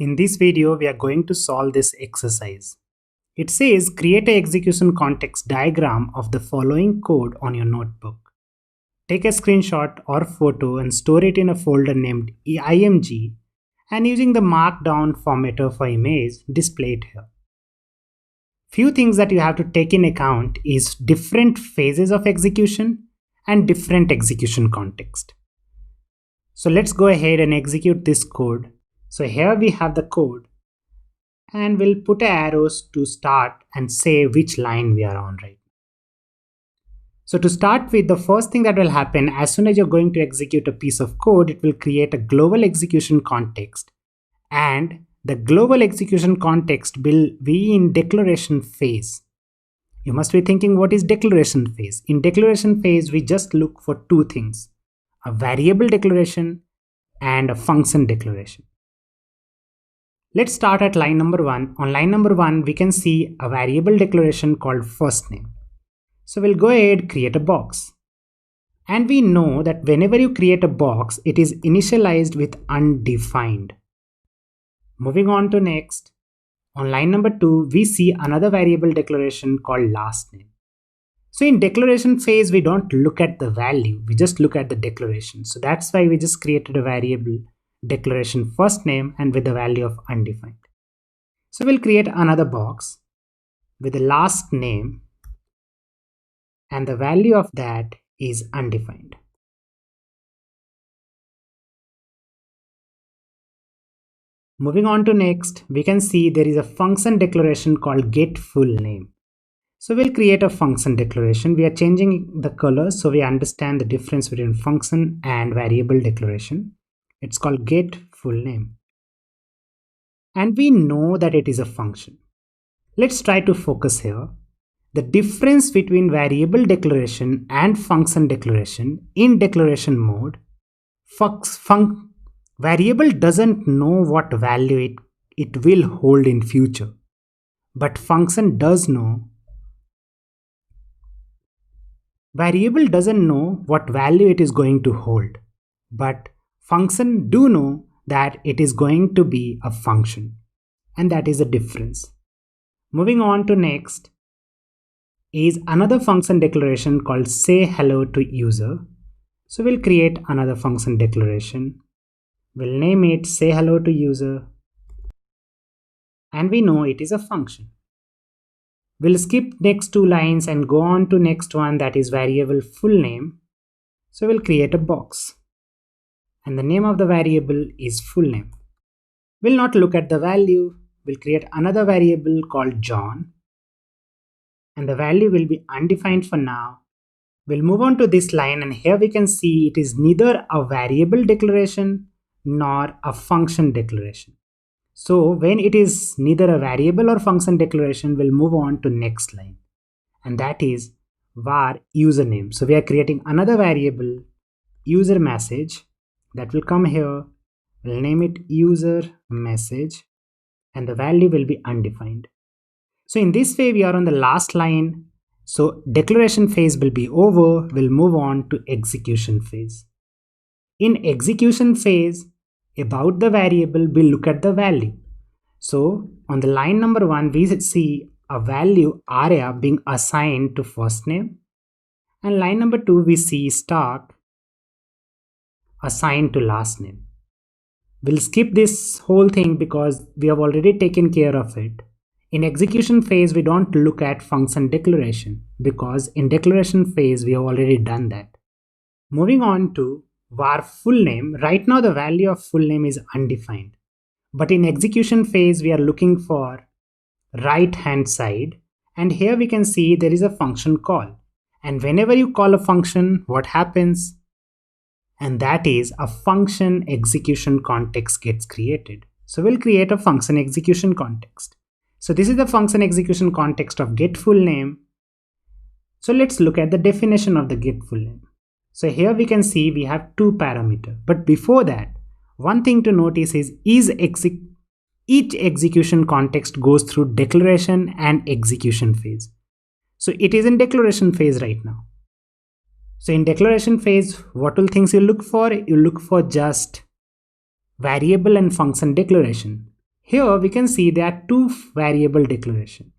In this video, we are going to solve this exercise. It says create a execution context diagram of the following code on your notebook. Take a screenshot or photo and store it in a folder named img, and using the markdown formatter for image, display it here. Few things that you have to take in account is different phases of execution and different execution context. So let's go ahead and execute this code. So here we have the code, and we'll put arrows to start and say which line we are on right now. So to start with, the first thing that will happen as soon as you're going to execute a piece of code, it will create a global execution context, and the global execution context will be in declaration phase. You must be thinking, what is declaration phase? In declaration phase, we just look for two things: a variable declaration and a function declaration. Let's start at line number 1. On line number 1, we can see a variable declaration called first name. So we'll go ahead, create a box. And we know that whenever you create a box, it is initialized with undefined. Moving on to next. On line number 2, we see another variable declaration called last name. So in declaration phase, we don't look at the value, we just look at the declaration. So that's why we just created a variable declaration first name and with the value of undefined. So we'll create another box with the last name, and the value of that is undefined. Moving on to next, we can see there is a function declaration called get full name. So we'll create a function declaration. We are changing the color so we understand the difference between function and variable declaration. It's called get full name. And we know that it is a function. Let's try to focus here. The difference between variable declaration and function declaration in declaration mode, variable doesn't know what value it will hold in future, but function does know. Variable doesn't know what value it is going to hold, but function do know that it is going to be a function, and that is a difference. Moving on to next is another function declaration called say hello to user. So we'll create another function declaration. We'll name it say hello to user, and we know it is a function. We'll skip next two lines and go on to next one, that is variable full name. So we'll create a box, and the name of the variable is full name. We'll not look at the value. We'll create another variable called John, and the value will be undefined for now. We'll move on to this line, and here we can see it is neither a variable declaration nor a function declaration. So when it is neither a variable or function declaration, we'll move on to next line, and that is var username. So we are creating another variable user message that will come here. We'll name it user message, and the value will be undefined. So in this way, we are on the last line. So declaration phase will be over. We'll move on to execution phase. In execution phase, about the variable, we'll look at the value. So on the line number 1, we see a value Arya being assigned to first name, and line number 2, we see stock assigned to last name. We'll skip this whole thing because we have already taken care of it. In execution phase, we don't look at function declaration because in declaration phase, we have already done that. Moving on to var full name. Right now, the value of full name is undefined. But in execution phase, we are looking for right hand side. And here we can see there is a function call. And whenever you call a function, what happens? And that is a function execution context gets created. So we'll create a function execution context. So this is the function execution context of get full name. So let's look at the definition of the get full name. So here we can see we have two parameters. But before that, one thing to notice is each execution context goes through declaration and execution phase. So it is in declaration phase right now. So in declaration phase, what will things you look for? You look for just variable and function declaration. Here we can see there are two variable declaration.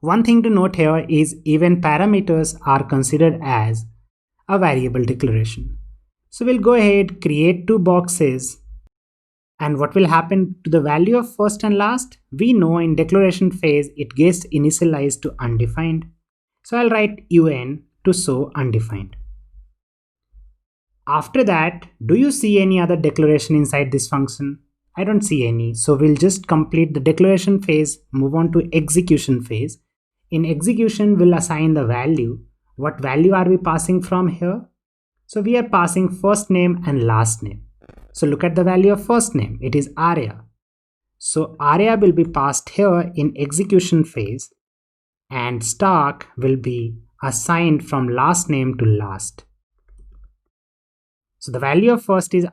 One thing to note here is even parameters are considered as a variable declaration. So we'll go ahead, create two boxes, and what will happen to the value of first and last? We know in declaration phase it gets initialized to undefined. So I'll write un to show undefined. After that, do you see any other declaration inside this function? I don't see any. So we'll just complete the declaration phase, move on to execution phase. In execution, we'll assign the value. What value are we passing from here? So we are passing first name and last name. So look at the value of first name. It is Arya. So Arya will be passed here in execution phase, and Stark will be assigned from last name to last. So the value of first is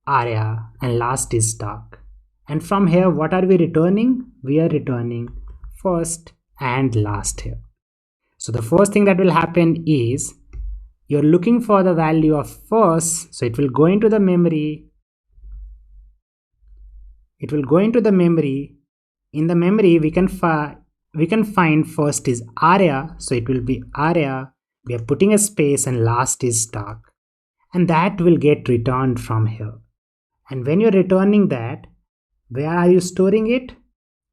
Arya and last is Stark. And from here, what are we returning? We are returning first and last here. So the first thing that will happen is you're looking for the value of first. So it will go into the memory. It will go into the memory. In the memory, we can find first is Arya. So it will be Arya. We are putting a space and last is Stark. And that will get returned from here. And when you're returning that, where are you storing it?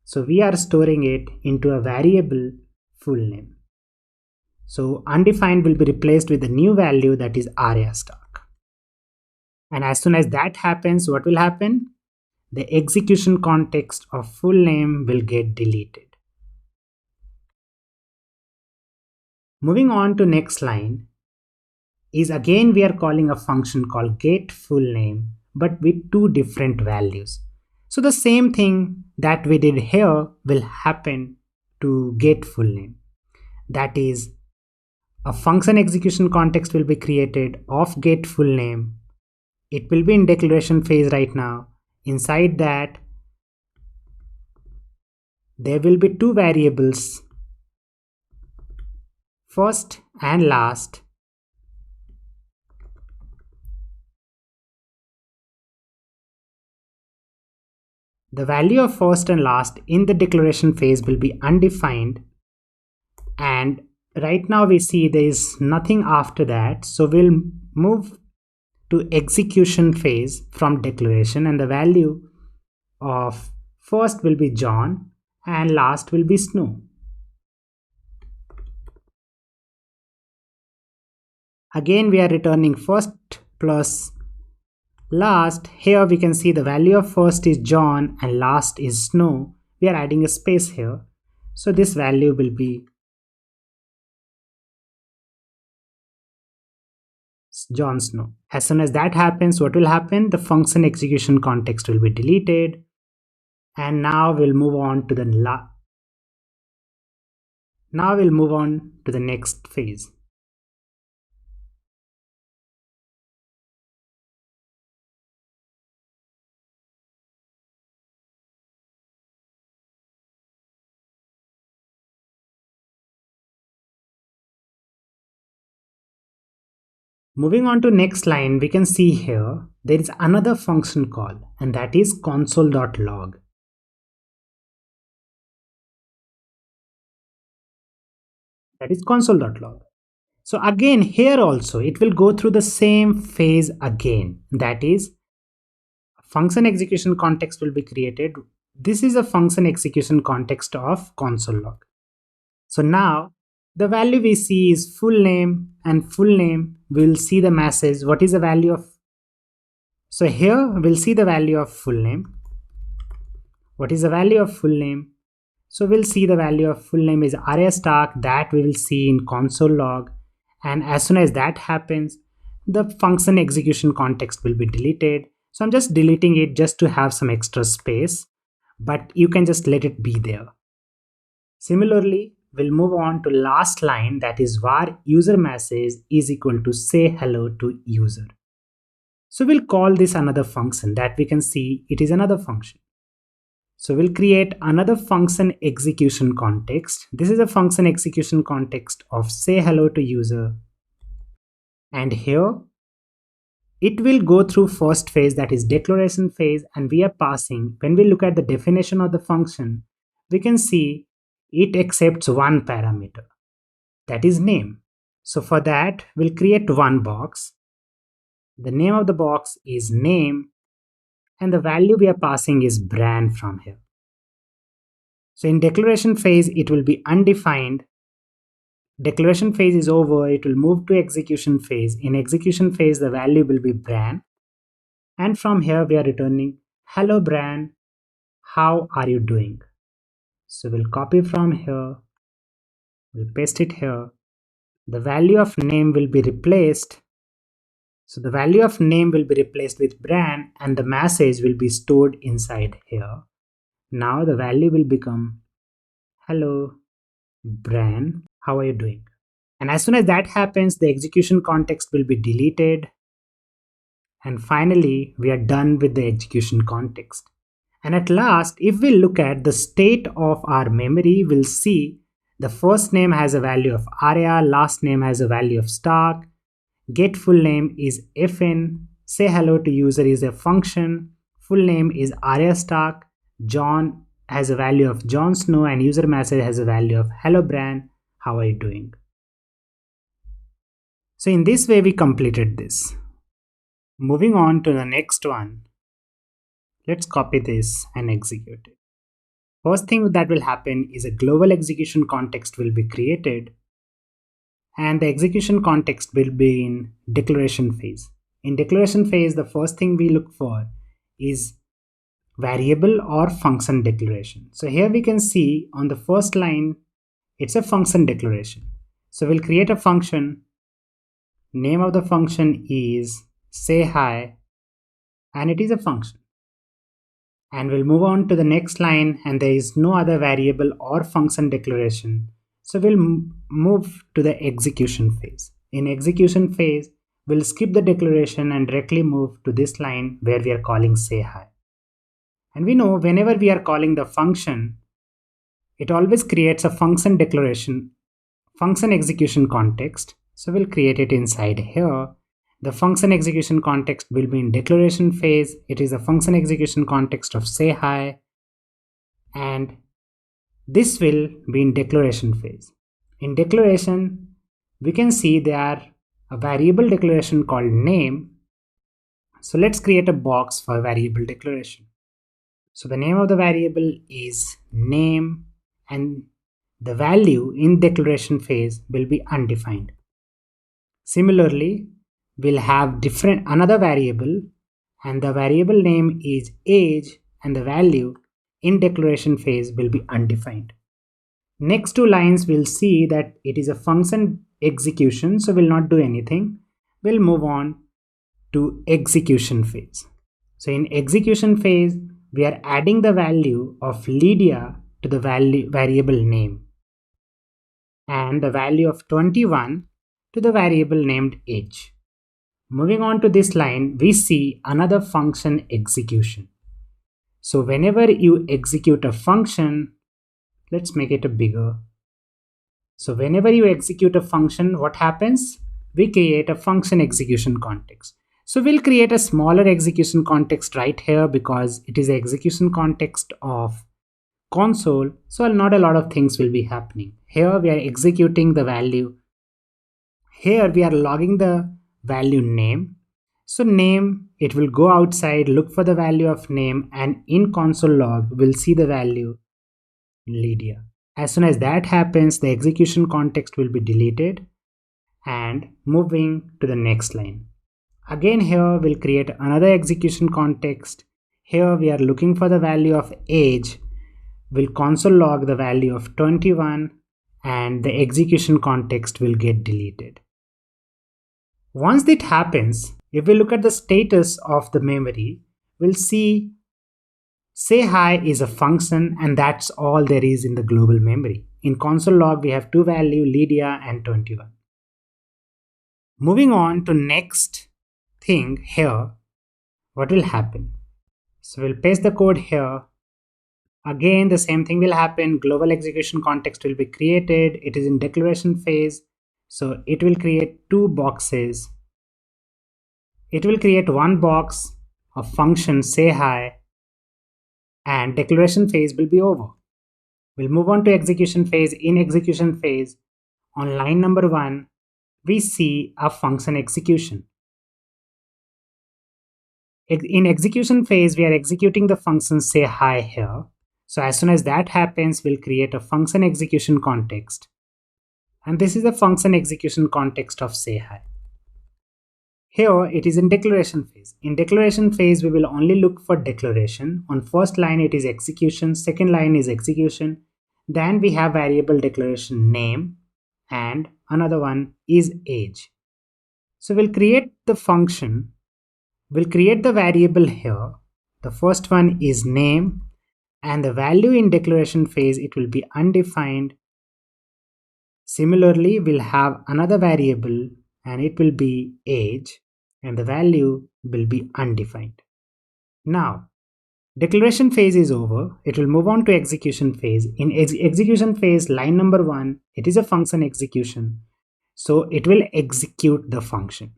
So we are storing it into a variable full name. So undefined will be replaced with a new value that is Arya Stark. And as soon as that happens, what will happen? The execution context of full name will get deleted. Moving on to next line is again we are calling a function called getFullName, but with two different values. So the same thing that we did here will happen to getFullName. That is, a function execution context will be created of getFullName. It will be in declaration phase right now. Inside that, there will be two variables, first and last. The value of first and last in the declaration phase will be undefined, and right now we see there is nothing after that. So we'll move to execution phase from declaration, and the value of first will be John and last will be Snow. Again we are returning first plus last. Here we can see the value of first is John and last is Snow. We are adding a space here. So this value will be Jon Snow. As soon as that happens, what will happen? The function execution context will be deleted. And now we'll move on to the next phase. Moving on to next line, we can see here there is another function call, and that is console.log. That is console.log. So again, here also it will go through the same phase again. That is, function execution context will be created. This is a function execution context of console.log. So now the value we see is full name, and full name we'll see the message. What is the value of? So here we'll see the value of full name. What is the value of full name? So we'll see the value of full name is Arya Stark. That we will see in console log. And as soon as that happens, the function execution context will be deleted. So I'm just deleting it just to have some extra space, but you can just let it be there. Similarly, we'll move on to last line, that is var user message is equal to say hello to user. So we'll call this another function. That we can see it is another function. So we'll create another function execution context. This is a function execution context of say hello to user. And here it will go through first phase, that is declaration phase, and we are passing. When we look at the definition of the function, we can see it accepts one parameter, that is name. So for that, we'll create one box. The name of the box is name, and the value we are passing is brand from here. So in declaration phase, it will be undefined. Declaration phase is over, it will move to execution phase. In execution phase, the value will be brand. And from here, we are returning, hello brand, how are you doing? So we'll copy from here, we'll paste it here. The value of name will be replaced. So the value of name will be replaced with brand, and the message will be stored inside here. Now the value will become, hello brand, how are you doing? And as soon as that happens, the execution context will be deleted. And finally, we are done with the execution context. And at last, if we look at the state of our memory, we'll see the first name has a value of aria, last name has a value of stock, get full name is fn, say hello to user is a function, full name is aria stock, John has a value of Jon Snow, and user message has a value of hello brand, how are you doing? So in this way, we completed this. Moving on to the next one. Let's copy this and execute it. First thing that will happen is a global execution context will be created, and the execution context will be in declaration phase. In declaration phase, the first thing we look for is variable or function declaration. So here we can see on the first line, it's a function declaration. So we'll create a function. Name of the function is say hi, and it is a function. And we'll move on to the next line, and there is no other variable or function declaration. So we'll move to the execution phase. In execution phase, we'll skip the declaration and directly move to this line where we are calling say hi. And we know whenever we are calling the function, it always creates a function declaration, function execution context. So we'll create it inside here. The function execution context will be in declaration phase. It is a function execution context of say hi, and this will be in declaration phase. In declaration, we can see there are a variable declaration called name. So let's create a box for variable declaration. So the name of the variable is name, and the value in declaration phase will be undefined. Similarly, we'll have another variable, and the variable name is age, and the value in declaration phase will be undefined. Next two lines, we'll see that it is a function execution, so we'll not do anything. We'll move on to execution phase. So in execution phase, we are adding the value of Lydia to the variable name, and the value of 21 to the variable named age. Moving on to this line, we see another function execution. So whenever you execute a function, let's make it a bigger. So whenever you execute a function, what happens? We create a function execution context. So we'll create a smaller execution context right here because it is the execution context of console. So not a lot of things will be happening. Here we are executing the value. Here we are logging the value name. So name, it will go outside, look for the value of name, and in console log, we'll see the value Lydia. As soon as that happens, the execution context will be deleted, and moving to the next line. Again here, we'll create another execution context. Here we are looking for the value of age. We'll console log the value of 21, and the execution context will get deleted. Once that happens, if we look at the status of the memory, we'll see say hi is a function, and that's all there is in the global memory. In console log, we have two values, Lydia and 21. Moving on to next thing here, what will happen? So we'll paste the code here. Again, the same thing will happen. Global execution context will be created. It is in declaration phase. So it will create two boxes. It will create one box of function say hi, and declaration phase will be over. We'll move on to execution phase. In execution phase, on line number 1, we see a function execution. In execution phase, we are executing the function say hi here. So as soon as that happens, we'll create a function execution context. And this is the function execution context of say hi. Here it is in declaration phase. In declaration phase, we will only look for declaration. On first line, it is execution. Second line is execution. Then we have variable declaration name, and another one is age. So we'll create the function. We'll create the variable here. The first one is name, and the value in declaration phase, it will be undefined. Similarly, we'll have another variable and it will be age, and the value will be undefined. Now, declaration phase is over. It will move on to execution phase. In execution phase, line number 1, it is a function execution. So it will execute the function.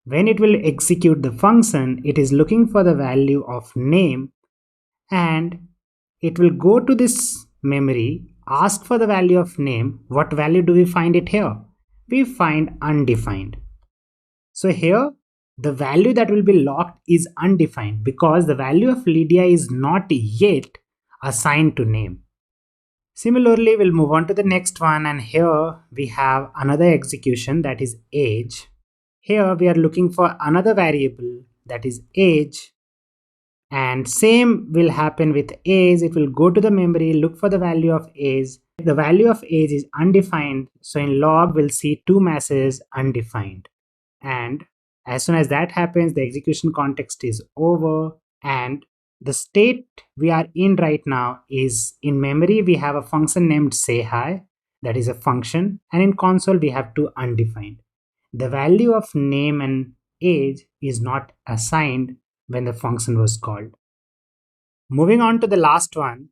When it will execute the function, it is looking for the value of name, and it will go to this memory, ask for the value of name. What value do we find it here? We find undefined. So here the value that will be locked is undefined because the value of Lydia is not yet assigned to name. Similarly, we'll move on to the next one, and here we have another execution, that is age. Here we are looking for another variable, that is age, and same will happen with age. It will go to the memory, look for the value of age. The value of age is undefined, so in log we'll see two messages undefined. And as soon as that happens, the execution context is over, and the state we are in right now is in memory we have a function named say hi, that is a function, and in console we have two undefined. The value of name and age is not assigned when the function was called. Moving on to the last one,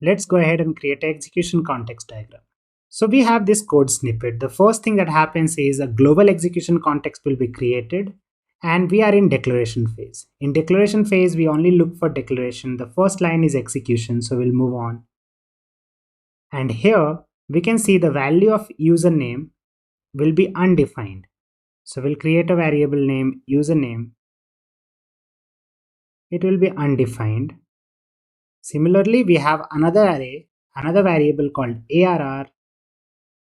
let's go ahead and create an execution context diagram. So we have this code snippet. The first thing that happens is a global execution context will be created, and we are in declaration phase. In declaration phase, we only look for declaration. The first line is execution, so we'll move on. And here we can see the value of username will be undefined. So we'll create a variable name username. It will be undefined. Similarly, we have another array, another variable called ARR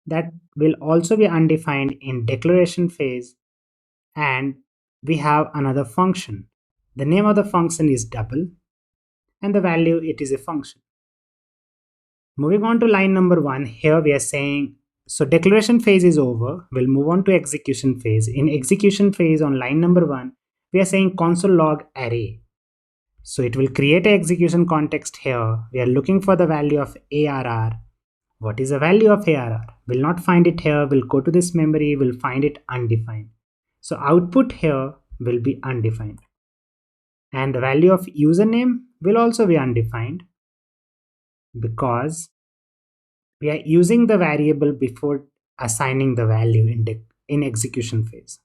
that will also be undefined in declaration phase, and we have another function. The name of the function is double, and the value, it is a function. Moving on to line number 1, here we are saying, so declaration phase is over. We'll move on to execution phase. In execution phase on line number 1, we are saying console log array. So it will create an execution context here. We are looking for the value of ARR. What is the value of ARR? We'll not find it here. We'll go to this memory. We'll find it undefined. So output here will be undefined. And the value of username will also be undefined because we are using the variable before assigning the value in execution phase.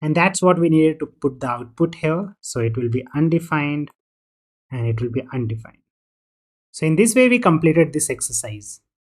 And that's what we needed to put the output here. So it will be undefined and it will be undefined. So in this way, we completed this exercise.